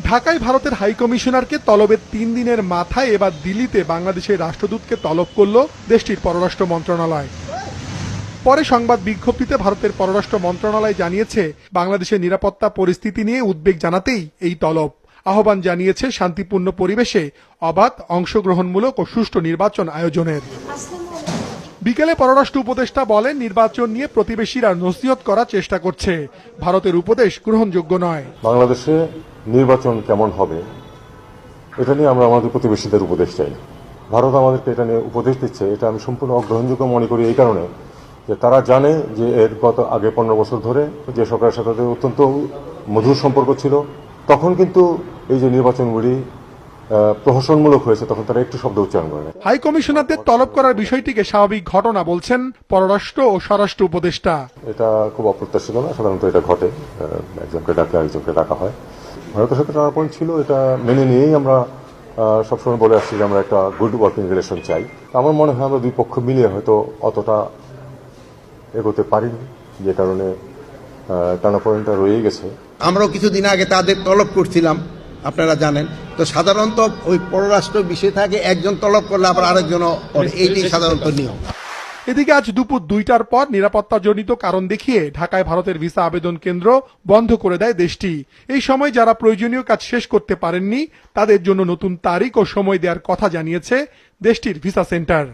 ঢাকায় ভারতের হাইকমিশনারকে তলবের 3 দিনের মাথায় এবার দিল্লিতে বাংলাদেশের রাষ্ট্রদূতকে তলব করল দেশটির পররাষ্ট্র মন্ত্রণালয়। পরে সংবাদ বিজ্ঞপ্তিতে ভারতের পররাষ্ট্র মন্ত্রণালয় জানিয়েছে, বাংলাদেশের নিরাপত্তা পরিস্থিতি নিয়ে উদ্বেগ জানাতেই এই তলব। আহ্বান জানিয়েছে শান্তিপূর্ণ পরিবেশে অবাধ, অংশগ্রহণমূলক ও সুষ্ঠু নির্বাচন আয়োজনের। বিকেলে পররাষ্ট্র উপদেষ্টা বলেন, নির্বাচন নিয়ে প্রতিবেশীরা নসিহত করার চেষ্টা করছে, ভারতের উপদেশ গ্রহণযোগ্য নয়। বাংলাদেশে নির্বাচন কেমন হবে এটা নিয়ে আমরা আমাদের প্রতিবেশীদের উপদেশ চাই। ভারত আমাদেরকে এটা নিয়ে উপদেশ দিচ্ছে, এটা আমি সম্পূর্ণ অগ্রহণযোগ্য মনে করি এই কারণে যে তারা জানে যে এর গত আগে 15 বছর ধরে যে সরকারের সাথে অত্যন্ত মধুর সম্পর্ক ছিল, তখন কিন্তু এই যে নির্বাচনগুলি প্রহসনমূলক হয়েছে তখন তারা একটু শব্দ উচ্চারণ করে। হাই কমিশনারদের তলব করার বিষয়টিকে স্বাভাবিক ঘটনা বলছেন পররাষ্ট্র ও স্বরাষ্ট্র উপদেষ্টা। এটা খুব অপ্রত্যাশিত না, সাধারণত এটা ঘটে, একজনকে ডাকলে আরেকজনকে ডাকা হয়। ভারতের সাথে টানা পয়েন্ট ছিল, এটা মেনে নিয়েই আমরা সবসময় বলে আসছি যে আমরা একটা গুড ওয়ার্কিং রিলেশন চাই। আমার মনে হয় আমরা দুই পক্ষ মিলিয়ে হয়তো অতটা এগোতে পারিনি, যে কারণে টানা পয়েন্টটা রয়ে গেছে। আমরাও কিছুদিন আগে তাদের তলব করছিলাম, আপনারা জানেন। তো সাধারণত ওই পররাষ্ট্র বিষয় থাকে, একজন তলব করলে আবার আরেকজনও, এইটাই সাধারণত নিয়ম। এদিকে আজ দুপুর 2টার পর নিরাপত্তাজনিত কারণ দেখিয়ে ঢাকায় ভারতের ভিসা আবেদন কেন্দ্র বন্ধ করে দেয় দেশটি। এই সময় যারা প্রয়োজনীয় কাজ শেষ করতে পারেননি তাদের জন্য নতুন তারিখ ও সময় দেওয়ার কথা জানিয়েছে দেশটির ভিসা সেন্টার।